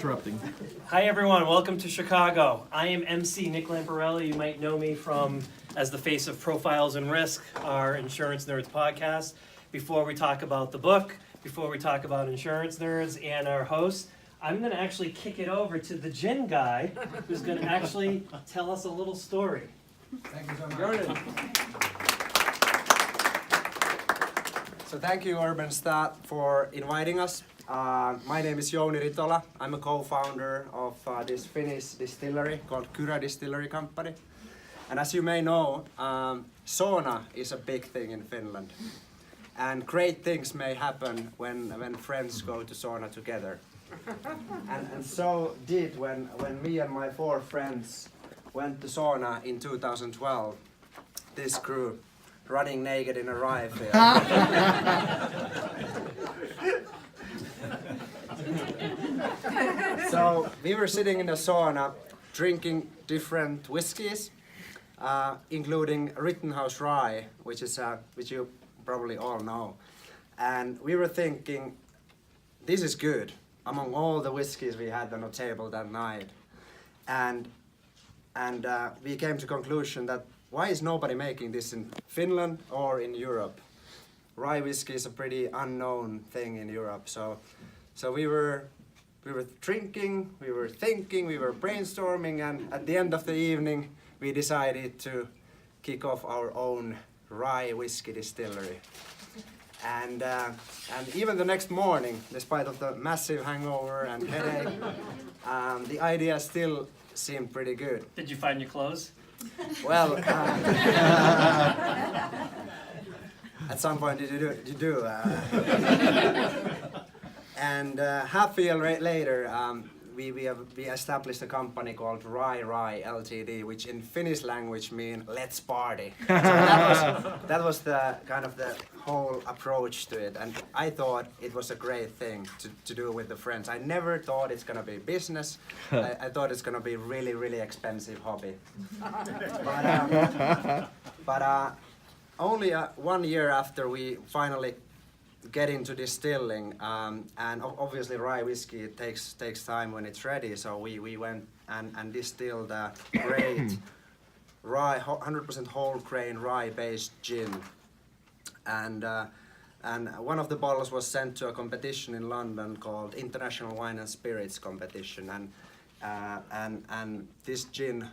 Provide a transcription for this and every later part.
interrupting. Hi everyone, welcome to Chicago. I am MC Nick Lamparelli. You might know me from as the face of Profiles in Risk, our Insurance Nerds podcast. Before we talk about the book, before we talk about Insurance Nerds and our host, I'm going to actually kick it over to the gin guy who's going to actually tell us a little story. Thank you so much. So thank you, Urban Stat, for inviting us. My name is Jouni Ritola. I'm a co-founder of this Finnish distillery called Kyrö Distillery Company. And as you may know, sauna is a big thing in Finland. And great things may happen when friends go to sauna together. And so did when me and my 4 friends went to sauna in 2012. This crew running naked in a rye field. So we were sitting in the sauna drinking different whiskies, including Rittenhouse Rye, which you probably all know. And we were thinking, this is good among all the whiskies we had on the table that night. And we came to conclusion that why is nobody making this in Finland or in Europe? Rye whiskey is a pretty unknown thing in Europe. So we were drinking, we were thinking, we were brainstorming, and at the end of the evening we decided to kick off our own rye whiskey distillery. And even the next morning, despite of the massive hangover and headache, the idea still seemed pretty good. Did you find your clothes? Well, at some point you do. And half a year later, we established a company called Rye Ltd, which in Finnish language means let's party. So that was the kind of the whole approach to it, and I thought it was a great thing to do with the friends. I never thought it's gonna be business. I thought it's gonna be really expensive hobby. But only 1 year after we finally get into distilling, and obviously rye whiskey takes time when it's ready, so we went and distilled a great rye, 100% whole grain rye based gin, and one of the bottles was sent to a competition in London called International Wine and Spirits Competition, and this gin,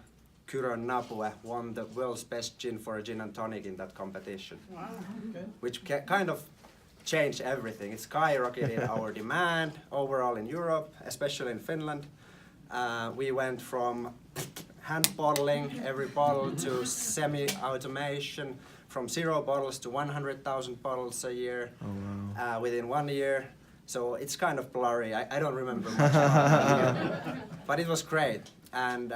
Kyrö Napue, won the world's best gin for a gin and tonic in that competition. Wow. Okay. Which kind of changed everything. It skyrocketed our demand overall in Europe, especially in Finland. We went from hand bottling every bottle to semi-automation, from 0 bottles to 100,000 bottles a year. Oh, wow. Within 1 year. So it's kind of blurry. I don't remember much about it. But it was great. And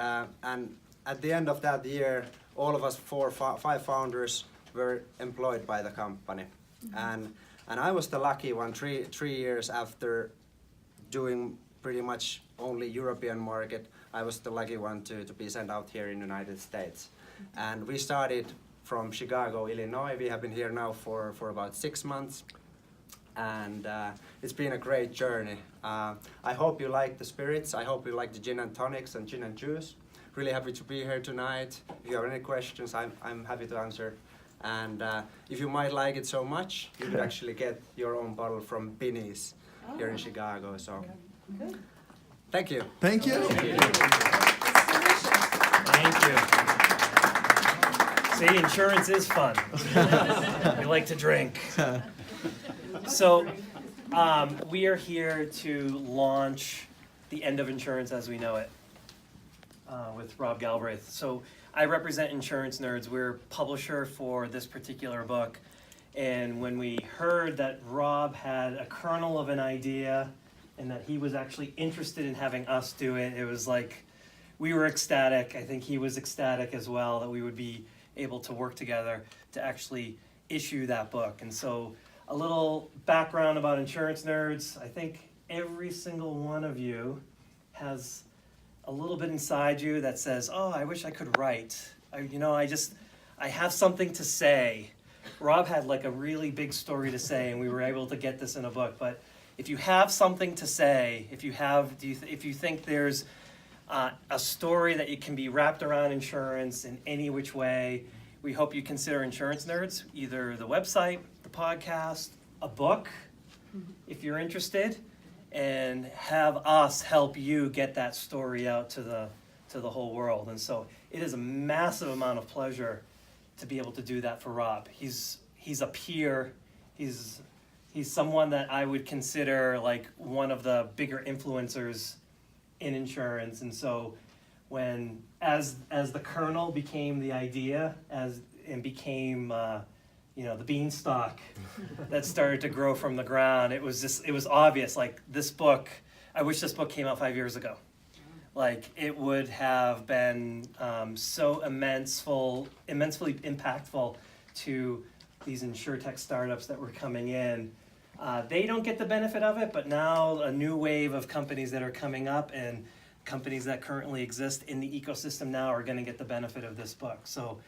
at the end of that year, all of us 5 founders were employed by the company. And I was the lucky one, 3 years after doing pretty much only European market, I was the lucky one to be sent out here in the United States. And we started from Chicago, Illinois. We have been here now for about 6 months. And it's been a great journey. I hope you like the spirits. I hope you like the gin and tonics and gin and juice. Really happy to be here tonight. If you have any questions, I'm happy to answer. And if you might like it so much, you could actually get your own bottle from Binny's here in Chicago. So, thank you. Thank you. Thank you. See, insurance is fun. We like to drink. So, we are here to launch The End of Insurance as We Know It with Rob Galbraith. So, I represent Insurance Nerds. We're publisher for this particular book. And when we heard that Rob had a kernel of an idea and that he was actually interested in having us do it, it was like, we were ecstatic. I think he was ecstatic as well that we would be able to work together to actually issue that book. And so a little background about Insurance Nerds. I think every single one of you has a little bit inside you that says, oh, I wish I could write. I have something to say. Rob had like a really big story to say, and we were able to get this in a book. But if you have something to say, if you think there's a story that it can be wrapped around insurance in any which way, we hope you consider Insurance Nerds, either the website, the podcast, a book, if you're interested, and have us help you get that story out to the whole world. And so it is a massive amount of pleasure to be able to do that for Rob. He's a peer. He's someone that I would consider like one of the bigger influencers in insurance. And so when as the kernel became the idea and became the beanstalk that started to grow from the ground, it was obvious, like, this book, I wish this book came out 5 years ago. Like, it would have been so immensely impactful to these insurtech startups that were coming in. They don't get the benefit of it, but now a new wave of companies that are coming up and companies that currently exist in the ecosystem now are going to get the benefit of this book. So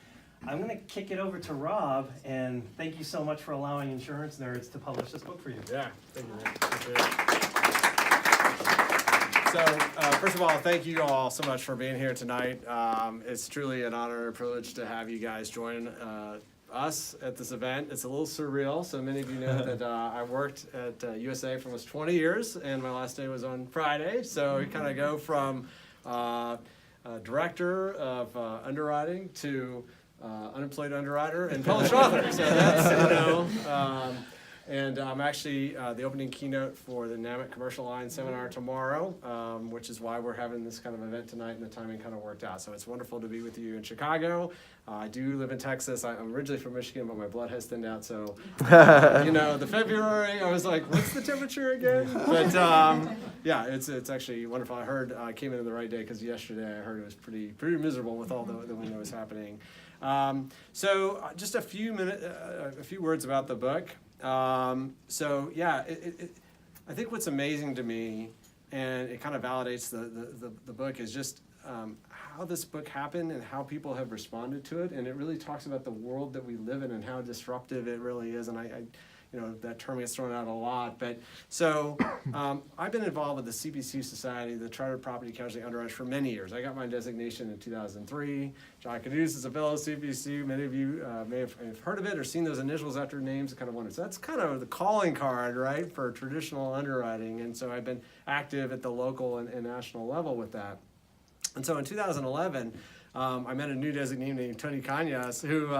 I'm going to kick it over to Rob, and thank you so much for allowing Insurance Nerds to publish this book for you. Yeah, thank you, man. Appreciate it. So, first of all, thank you all so much for being here tonight. It's truly an honor and a privilege to have you guys join us at this event. It's a little surreal. So many of you know that I worked at USA for almost 20 years, and my last day was on Friday. So we kind of go from director of underwriting to unemployed underwriter and published author. So that's, and I'm actually the opening keynote for the NAMIT Commercial Line Seminar tomorrow, which is why we're having this kind of event tonight, and the timing kind of worked out. So it's wonderful to be with you in Chicago. I do live in Texas. I'm originally from Michigan, but my blood has thinned out. So, the February, I was like, what's the temperature again? But yeah, it's actually wonderful. I heard I came in on the right day because yesterday I heard it was pretty miserable with all the wind that was happening. So just a few words about the book. So yeah, I think what's amazing to me, and it kind of validates the book, is just how this book happened and how people have responded to it, and it really talks about the world that we live in and how disruptive it really is. And I that term gets thrown out a lot, but so I've been involved with the CPC Society, the Chartered Property Casualty Underwriters, for many years. I got my designation in 2003. John Caduce is a fellow CPC. Many of you may have heard of it or seen those initials after names. Kind of wondered. So that's kind of the calling card, right, for traditional underwriting. And so I've been active at the local and national level with that. And so in 2011, I met a new designee named Tony Cañas, who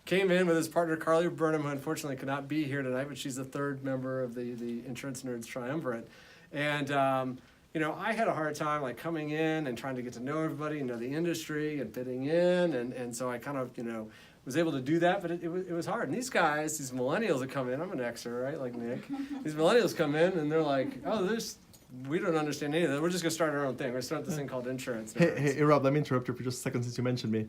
came in with his partner Carly Burnham, who unfortunately could not be here tonight, but she's the third member of the Insurance Nerds Triumvirate. And I had a hard time like coming in and trying to get to know everybody and know the industry and fitting in, and so I kind of was able to do that, but it was hard. And these guys, these millennials that come in, I'm an Xer, right, like Nick. These millennials come in and they're like, we don't understand any of that. We're just going to start our own thing. We're going to start this thing called Insurance Nerds. Hey, Rob, let me interrupt you for just a second since you mentioned me.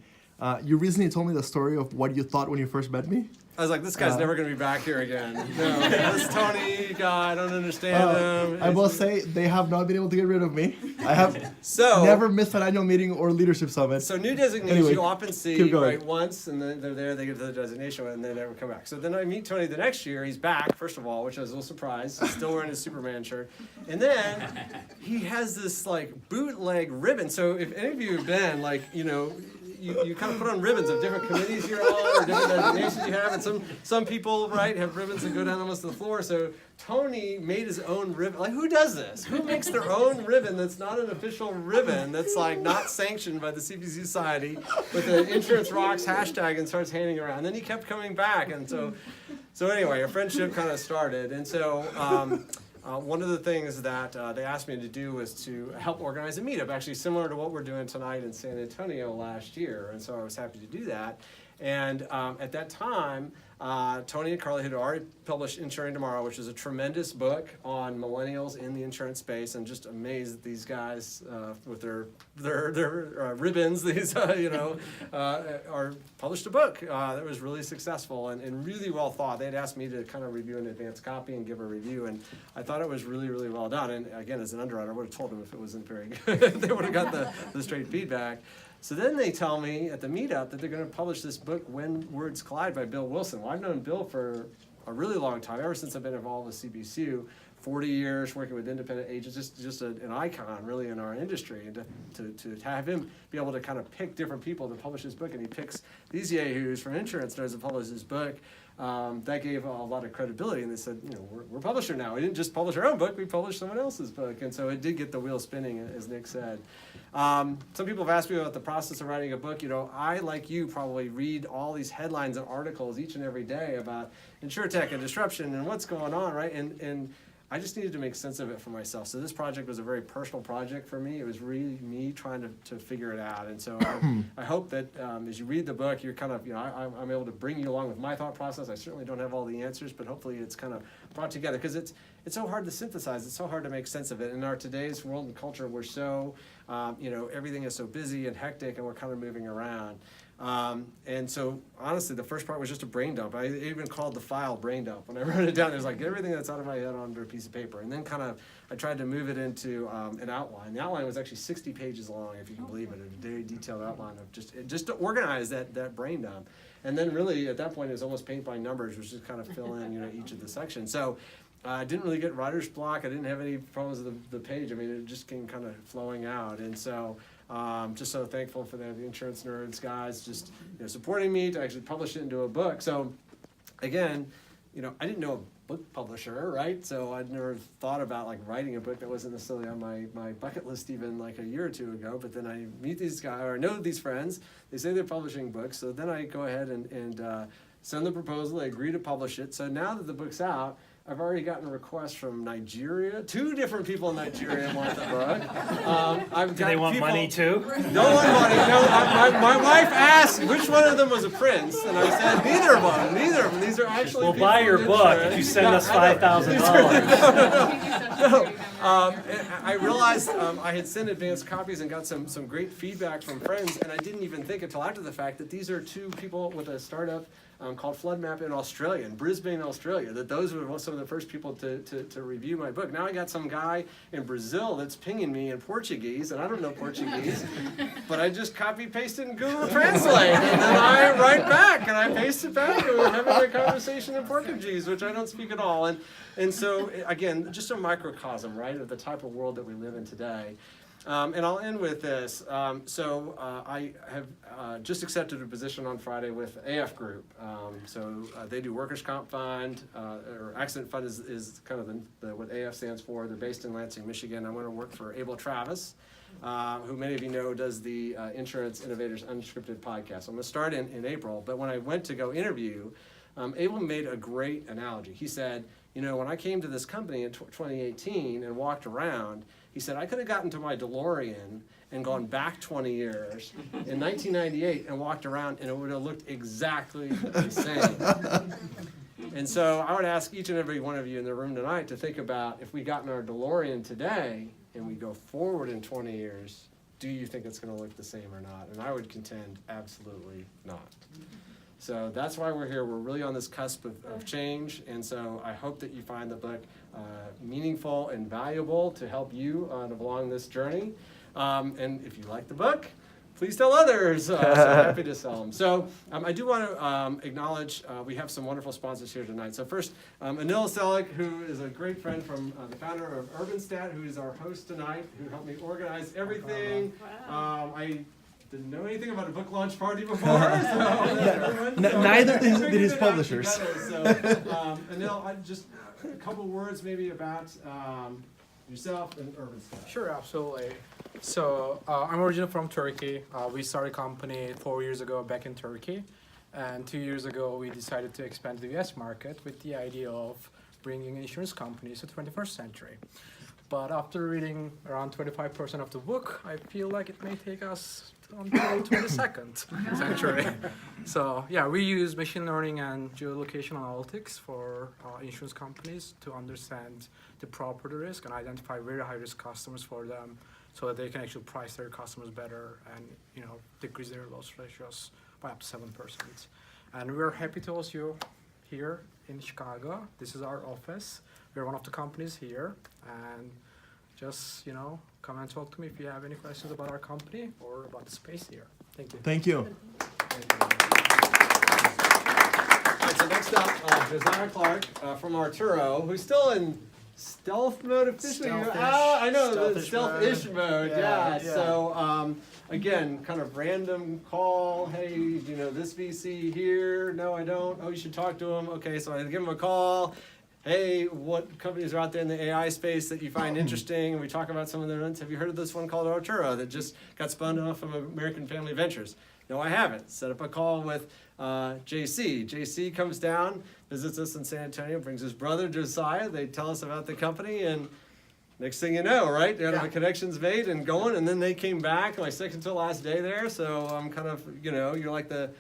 You recently told me the story of what you thought when you first met me. I was like, this guy's never going to be back here again. No, this Tony guy, I don't understand him. I will say, they have not been able to get rid of me. I have So never missed an annual meeting or leadership summit. So new designees Anyway, you often see keep going. right once, and then they're there, they get to the designation, and they never come back. So then I meet Tony the next year. He's back, first of all, which I was a little surprised. He's still wearing his Superman shirt. And then he has this like bootleg ribbon. So if any of you have been like, you kind of put on ribbons of different committees you're on or different designations you have, and some people, right, have ribbons that go down almost to the floor. So Tony made his own ribbon. Like, who does this? Who makes their own ribbon that's not an official ribbon, that's like not sanctioned by the CPC Society, with the Insurance Rocks hashtag, and starts handing around? And then he kept coming back, and so anyway, a friendship kind of started. And so one of the things that they asked me to do was to help organize a meetup, actually similar to what we're doing tonight in San Antonio last year. And so I was happy to do that. And at that time, Tony and Carly had already published Insuring Tomorrow, which is a tremendous book on millennials in the insurance space, and just amazed that these guys with their ribbons, are published a book that was really successful and really well thought. They had asked me to kind of review an advanced copy and give a review, and I thought it was really, really well done. And again, as an underwriter, I would have told them if it wasn't very good. They would have got the straight feedback. So then they tell me at the meetup that they're going to publish this book, When Words Collide, by Bill Wilson. Well, I've known Bill for a really long time, ever since I've been involved with CBCU, 40 years working with independent agents, just an icon really in our industry, and to have him be able to kind of pick different people to publish his book, and he picks these yahoos from insurance nerds to publish his book. That gave a lot of credibility, and they said, we're a publisher now. We didn't just publish our own book, we published someone else's book, and so it did get the wheel spinning, as Nick said. Some people have asked me about the process of writing a book. I, like you, probably read all these headlines and articles each and every day about InsurTech and disruption and what's going on, right? And I just needed to make sense of it for myself. So this project was a very personal project for me. It was really me trying to figure it out. And so I hope that as you read the book, you're kind of, I'm able to bring you along with my thought process. I certainly don't have all the answers, but hopefully it's kind of brought together, because it's so hard to synthesize. It's so hard to make sense of it. In our today's world and culture, we're so, everything is so busy and hectic, and we're kind of moving around. And so honestly, the first part was just a brain dump. I even called the file brain dump. When I wrote it down, it was like everything that's out of my head onto a piece of paper. And then I tried to move it into an outline. The outline was actually 60 pages long, if you can believe it, a very detailed outline of just to organize that brain dump. And then really at that point, it was almost paint by numbers, which just kind of fill in, each of the sections. So I didn't really get writer's block. I didn't have any problems with the page. I mean, it just came kind of flowing out. And so just so thankful for the Insurance Nerds guys just supporting me to actually publish it into a book. So again, I didn't know a book publisher, right? So I'd never thought about writing a book. That wasn't necessarily on my bucket list even a year or two ago. But then I meet these guys, or know these friends. They say they're publishing books. So then I go ahead and send the proposal. They agree to publish it. So now that the book's out, I've already gotten requests from Nigeria. 2 different people in Nigeria want the book. Do they want money too? No one wanted. No, my wife asked which one of them was a prince, and I said neither of them. These are actually. We'll people buy your in book insurance. if you send us I know. $5,000. I realized I had sent advanced copies and got some great feedback from friends, and I didn't even think until after the fact that these are 2 people with a startup called FloodMap in Australia, in Brisbane, Australia, that those were some of the first people to review my book. Now I got some guy in Brazil that's pinging me in Portuguese, and I don't know Portuguese, but I just copy-pasted in Google Translate, and then I write back, and I paste it back, and we're having a conversation in Portuguese, which I don't speak at all. And so, again, just a microcosm, right, of the type of world that we live in today. And I'll end with this. I have just accepted a position on Friday with AF Group. They do workers' comp fund, or accident fund is kind of what AF stands for. They're based in Lansing, Michigan. I'm going to work for Abel Travis, who many of you know does the Insurance Innovators Unscripted podcast. I'm going to start in April, but when I went to go interview, Abel made a great analogy. He said, when I came to this company in 2018 and walked around, he said, I could have gotten to my DeLorean and gone back 20 years in 1998 and walked around, and it would have looked exactly the same. And so I would ask each and every one of you in the room tonight to think about, if we got in our DeLorean today and we go forward in 20 years, do you think it's going to look the same or not? And I would contend absolutely not. So that's why we're here. We're really on this cusp of change, and so I hope that you find the book meaningful and valuable to help you along this journey. And if you like the book, please tell others. So happy to sell them. So I do want to acknowledge we have some wonderful sponsors here tonight. So first, Anil Selick, who is a great friend from the founder of Urbanstat, who is our host tonight, who helped me organize everything. I didn't know anything about a book launch party before. Neither did his publishers. Anil, just a couple words maybe about yourself and Urbanstat. Sure, absolutely. So I'm originally from Turkey. We started a company 4 years ago back in Turkey. And 2 years ago, we decided to expand to the US market with the idea of bringing insurance companies to the 21st century. But after reading around 25% of the book, I feel like it may take us until 22nd century. So yeah, we use machine learning and geolocation analytics for insurance companies to understand the property risk and identify very high-risk customers for them, so that they can actually price their customers better and decrease their loss ratios by up to 7%. And we're happy to host you here in Chicago. This is our office. We're one of the companies here, and just come and talk to me if you have any questions about our company or about the space here. Thank you. Thank you. All right, so next up, Josiah Clark from Arturo, who's still in stealth mode officially. Stealth-ish. I know the Stealth-ish stealth-ish mode. mode. Yeah, Yeah. yeah. So again, kind of random call. Hey, do you know this VC here? No, I don't. Oh, you should talk to him. Okay, so I give him a call. Hey, what companies are out there in the AI space that you find interesting? And we talk about some of them. Have you heard of this one called Arturo that just got spun off of American Family Ventures? No, I haven't. Set up a call with JC. JC comes down, visits us in San Antonio, brings his brother Josiah. They tell us about the company, and next thing you know, right, the connections made and going, and then they came back my second to last day there. So I'm kind of, you're like the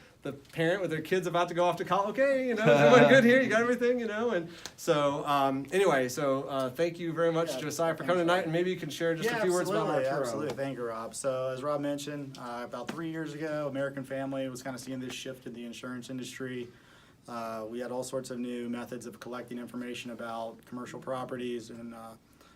parent with their kids about to go off to college. Okay, is everyone good here? You got everything, and so anyway, so thank you very much, Josiah, for coming tonight, and maybe you can share just a few words about Arturo. Absolutely. Thank you, Rob. So as Rob mentioned, about 3 years ago, American Family was kind of seeing this shift in the insurance industry. We had all sorts of new methods of collecting information about commercial properties and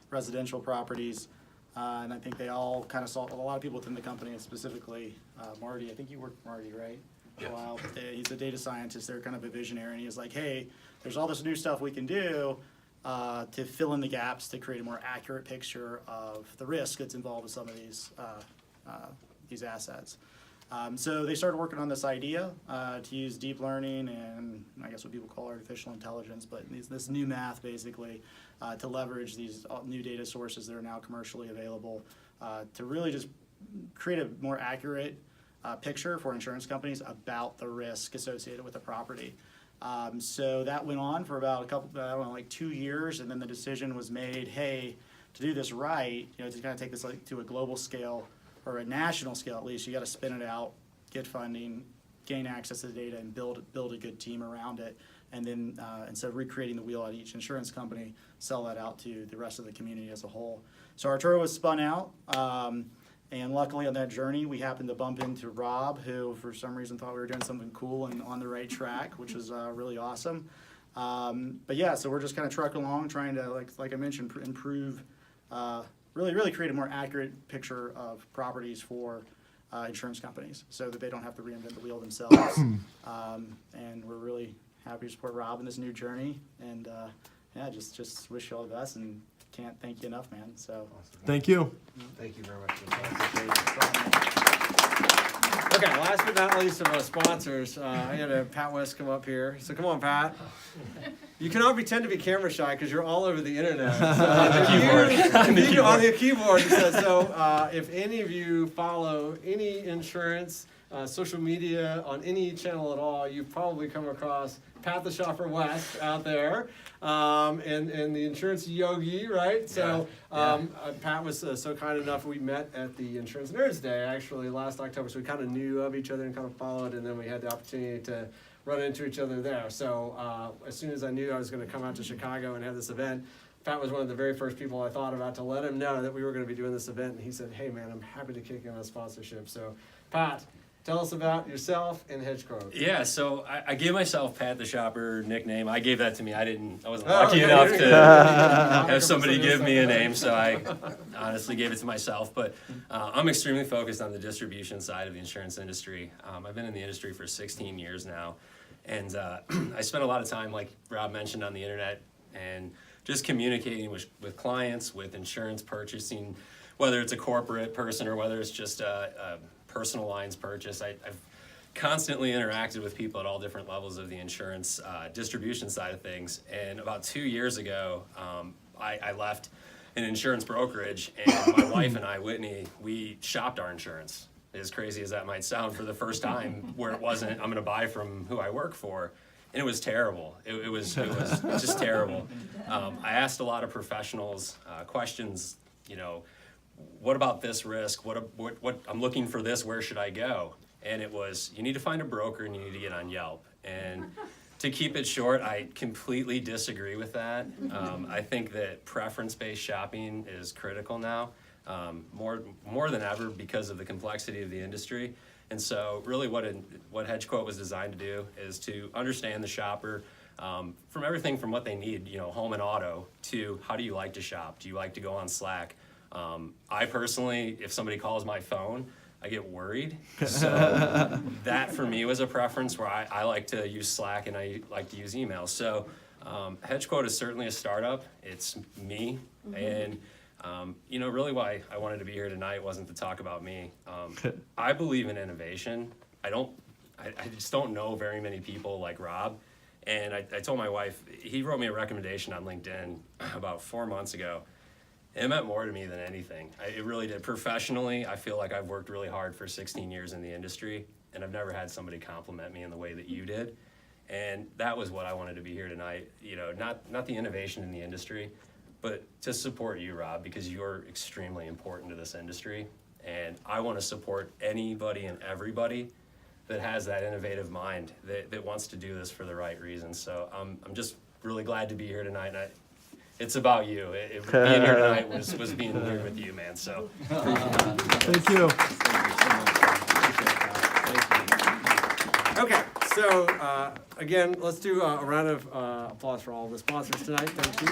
residential properties. And I think they all kind of saw, a lot of people within the company, and specifically Marty, I think you worked with Marty, right? For a while. He's a data scientist. They're kind of a visionary, and he's like, hey, there's all this new stuff we can do to fill in the gaps to create a more accurate picture of the risk that's involved with some of these assets. So they started working on this idea to use deep learning and I guess what people call artificial intelligence, but this new math basically to leverage these new data sources that are now commercially available to really just create a more accurate picture for insurance companies about the risk associated with the property. So that went on for about like 2 years, and then the decision was made, hey, to do this right, to kind of take this to a global scale or a national scale at least, you got to spin it out, get funding, gain access to the data, and build a good team around it. And then instead of recreating the wheel at each insurance company, sell that out to the rest of the community as a whole. So Arturo was spun out. And luckily on that journey, we happened to bump into Rob, who for some reason thought we were doing something cool and on the right track, which was really awesome. But yeah, so we're just kind of trucking along, trying to, like I mentioned, improve, really create a more accurate picture of properties for insurance companies so that they don't have to reinvent the wheel themselves. And we're really happy to support Rob in this new journey. And yeah, just wish you all the best and can't thank you enough, man. So Thank you. Thank you very much. Okay, last but not least of our sponsors, I had Pat West come up here. So come on, Pat. You cannot pretend to be camera shy because you're all over the internet. So on the keyboard. So if any of you follow any insurance, social media on any channel at all, you've probably come across Pat the Shopper West out there, and the insurance yogi, right? So Pat was so kind enough. We met at the Insurance Nerds Day actually last October, so we kind of knew of each other and kind of followed, and then we had the opportunity to run into each other there. So as soon as I knew I was going to come out to Chicago and have this event, Pat was one of the very first people I thought about to let him know that we were going to be doing this event, and he said, "Hey man, I'm happy to kick in on sponsorship." So Pat, tell us about yourself and HedgeQuote. Yeah, so I gave myself Pat the Shopper nickname. I gave that to me. I wasn't Oh, lucky okay. enough to Yeah. have somebody give me a name, so I honestly gave it to myself. But I'm extremely focused on the distribution side of the insurance industry. I've been in the industry for 16 years now, and I spent a lot of time, like Rob mentioned, on the internet and just communicating with clients, with insurance purchasing, whether it's a corporate person or whether it's just a personal lines purchase. I've constantly interacted with people at all different levels of the insurance distribution side of things. And about 2 years ago, I left an insurance brokerage, and my wife and I, Whitney, we shopped our insurance. As crazy as that might sound, for the first time, where it wasn't, I'm going to buy from who I work for. And it was terrible. It was just terrible. I asked a lot of professionals questions, what about this risk? What I'm looking for this, where should I go? And it was, you need to find a broker and you need to get on Yelp. And to keep it short, I completely disagree with that. I think that preference-based shopping is critical now, more than ever because of the complexity of the industry. And so really what HedgeQuote was designed to do is to understand the shopper from everything from what they need, home and auto, to how do you like to shop? Do you like to go on Slack? I personally, if somebody calls my phone, I get worried. So that for me was a preference where I like to use Slack and I like to use email. So HedgeQuote is certainly a startup. It's me, and really why I wanted to be here tonight wasn't to talk about me. I believe in innovation. I just don't know very many people like Rob, and I told my wife, he wrote me a recommendation on LinkedIn about 4 months ago. It meant more to me than anything. It really did. Professionally, I feel like I've worked really hard for 16 years in the industry, and I've never had somebody compliment me in the way that you did. And that was what I wanted to be here tonight. Not the innovation in the industry, but to support you, Rob, because you're extremely important to this industry. And I want to support anybody and everybody that has that innovative mind, that wants to do this for the right reasons. So I'm just really glad to be here tonight. And it's about you. Being here tonight was being here with you, man. So Thank you. Okay, so again, let's do a round of applause for all the sponsors tonight. Thank you.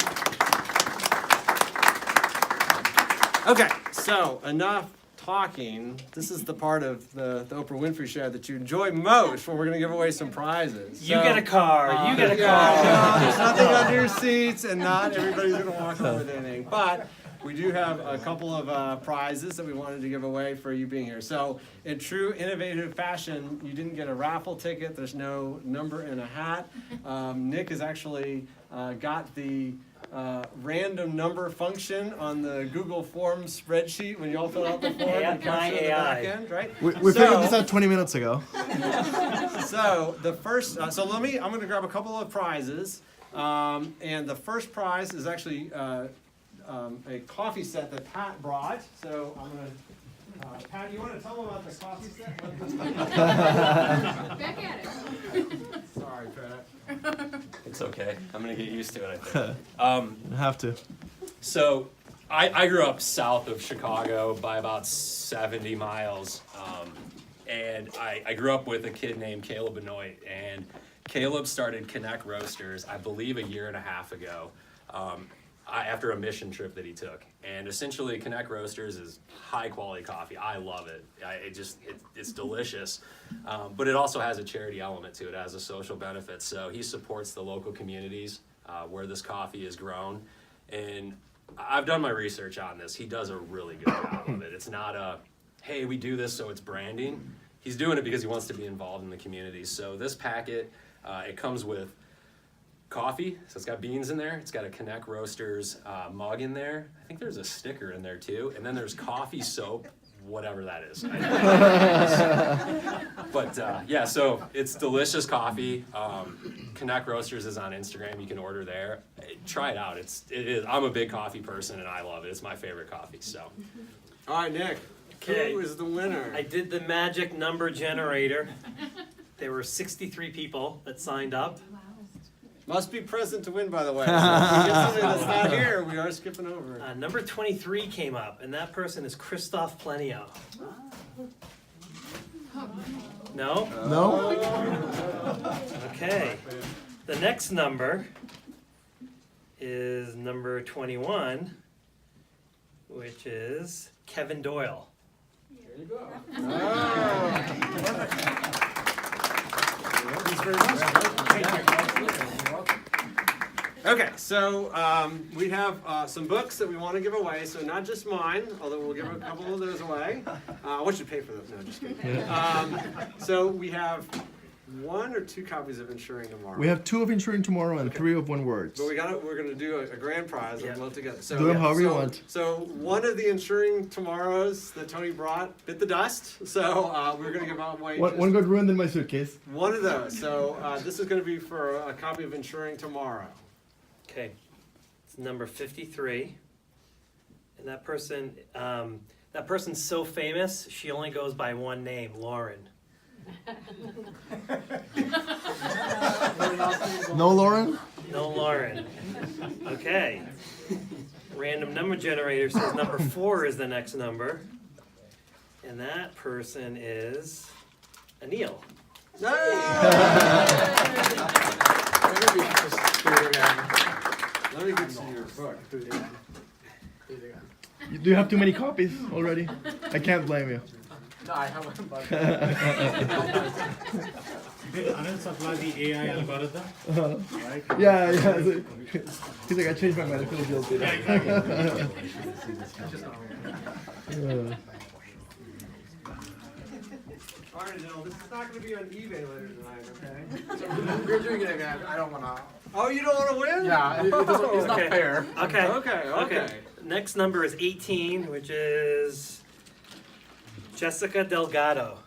Okay, so enough talking. This is the part of the Oprah Winfrey Show that you enjoy most, where we're going to give away some prizes. You get a car. You get a car. Yeah, there's nothing under your seats, and not everybody's going to walk away with anything. But we do have a couple of prizes that we wanted to give away for you being here. So in true innovative fashion, you didn't get a raffle ticket. There's no number in a hat. Nick has actually got the random number function on the Google Forms spreadsheet when you all fill out the form. Yeah, and capture my the back AI. end, right? We figured this out 20 minutes ago. So the first, I'm going to grab a couple of prizes, and the first prize is actually a coffee set that Pat brought. So I'm going to, Pat, you want to tell them about the coffee set? Back at it. Sorry, Pat. it's okay. I'm going to get used to it, I think. You have to. So I grew up south of Chicago by about 70 miles. And I grew up with a kid named Caleb Benoit. And Caleb started Connect Roasters, I believe, a year and a half ago, after a mission trip that he took. And essentially, Connect Roasters is high quality coffee. I love it. It's delicious. But it also has a charity element to it. It has a social benefit. So he supports the local communities where this coffee is grown. And I've done my research on this. He does a really good job of it. It's not a, hey, we do this so it's branding. He's doing it because he wants to be involved in the community. So this packet, it comes with coffee, so it's got beans in there. It's got a Connect Roasters mug in there. I think there's a sticker in there too. And then there's coffee soap, whatever that is. But yeah, so it's delicious coffee. Connect Roasters is on Instagram. You can order there. Try it out. It is. I'm a big coffee person and I love it. It's my favorite coffee. So. All right, Nick. Okay. Who is the winner? I did the magic number generator. There were 63 people that signed up. Must be present to win, by the way. So if we get somebody that's not here, we are skipping over. Number 23 came up, and that person is Christoph Plenio. No? No? Okay. The next number is number 21, which is Kevin Doyle. There you go. Thanks very much. Okay, so we have some books that we want to give away. So not just mine, although we'll give a couple of those away. I want you to pay for those. No, just kidding. So we have 1 or 2 copies of Insuring Tomorrow. We have 2 of Insuring Tomorrow and 3 of One Words. But we're gonna do a grand prize and we'll together. So, Do them however you want. So one of the Insuring Tomorrows that Tony brought bit the dust. So we're gonna give away One got ruined in my suitcase. one of those. So this is gonna be for a copy of Insuring Tomorrow. Okay. It's number 53. And that person's so famous, she only goes by one name, Lauren. No, Lauren? No Lauren. Okay. Random number generator says number 4 is the next number. And that person is Anil. Let me get to your book. Do you have too many copies already? I can't blame you. No, I haven't. But Did Anil supply the AI algorithm? Right? Yeah, yeah. He's like, I changed my mind. I feel guilty. Yeah, exactly. Yeah. All right, Adele, this is not going to be on eBay later tonight, okay? We're doing it again. I don't wanna. Oh, you don't want to win? Yeah, it's not Okay. fair. Okay. Okay. Next number is 18, which is Jessica Delgado.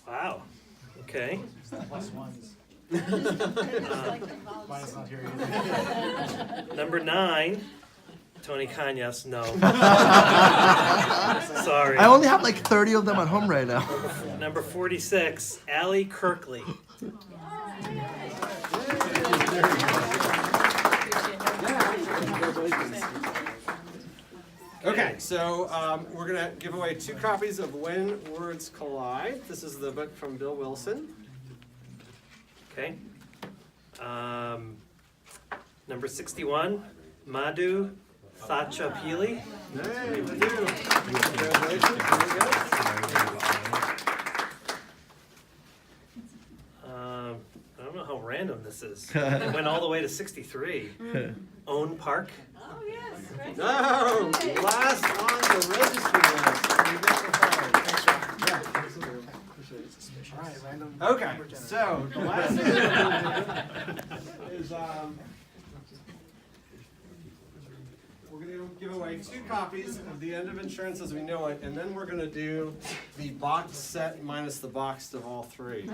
Wow. Okay. Plus ones. Uh, Mine is not here either. number 9, Tony Cañas. No. Sorry. I only have like 30 of them at home right now. Number 46, Allie Kirkley. Okay, so we're going to give away 2 copies of When Words Collide. This is the book from Bill Wilson. Okay. Number 61, Madhu Thachapili. Hey, Madhu. Congratulations. Very good. I don't know how random this is. It went all the way to 63. Own Park. Oh, yes. Great. No, last on the registry list. You get the card. Yeah, absolutely. Appreciate it. All right, random. Okay, so the last thing we're gonna do is we're gonna give away 2 copies of The End of Insurance as We Know It, and then we're gonna do the box set minus the boxed of all 3.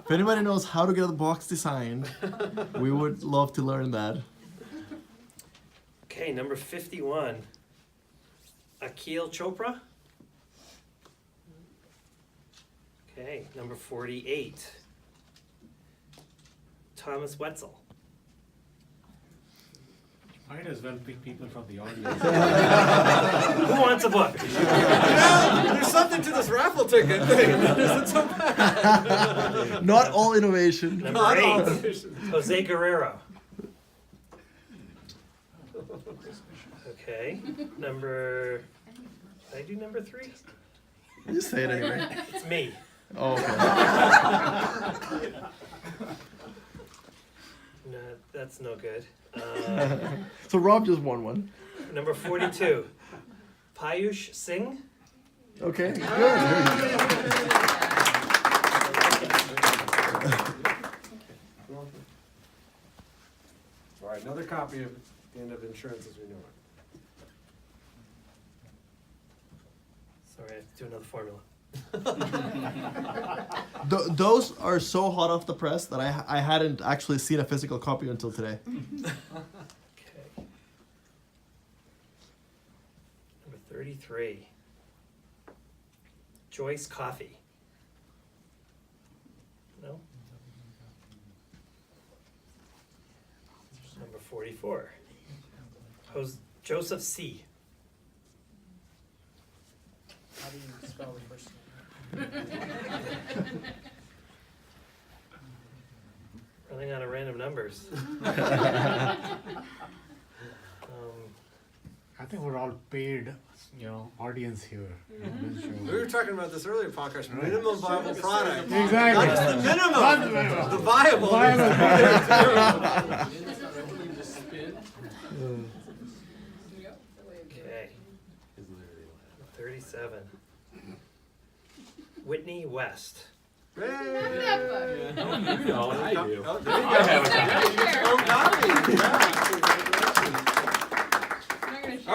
If anybody knows how to get the box designed, we would love to learn that. Okay, number 51, Akhil Chopra. Okay, number 48, Thomas Wetzel. Might as well pick people from the audience. Who wants a book? There's something to this raffle ticket thing. Isn't so bad. Not all innovation. Number Not all 8, decisions. Jose Guerrero. Okay, number, did I do number 3? You say it anyway. It's me. Oh, okay. No, that's no good. So Rob just won one. Number 42, Payush Singh. Okay, good. All right, another copy of The End of Insurance as We Know It. Sorry, I have to do another formula. Those are so hot off the press that I hadn't actually seen a physical copy until today. Okay. Number 33, Joyce Coffey. No? Number 44, Joseph C. How do you spell the first name? Running out of random numbers. I think we're all paid, audience here. We were talking about this earlier, podcast. Minimum viable product. Exactly. Not just the minimum. Not the minimum. The viable. Okay. 37, Whitney West. Hey. That book. I do. Oh, there you go. Oh, copy. Yeah.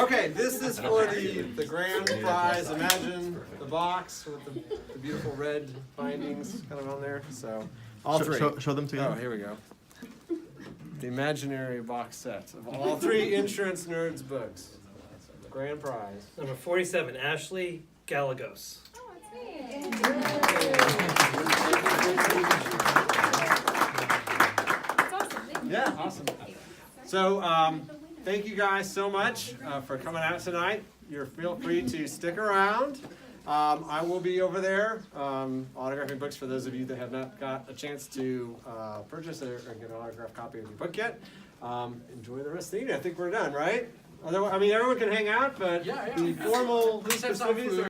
Okay, this is for the grand prize. Imagine the box with the beautiful red bindings kind of on there. So, all 3. Show them to you. Oh, here we go. The imaginary box set of all 3 Insurance Nerds books. The grand prize. Number 47, Ashley Gallegos. Oh, it's me. That's awesome. Thank you. Yeah, awesome. So, thank you guys so much for coming out tonight. Feel free to stick around. I will be over there autographing books for those of you that have not got a chance to purchase or get an autographed copy of your book yet. Enjoy the rest of the evening. I think we're done, right? Otherwise, I mean, everyone can hang out, but Yeah. the formal Please have some festivities food. are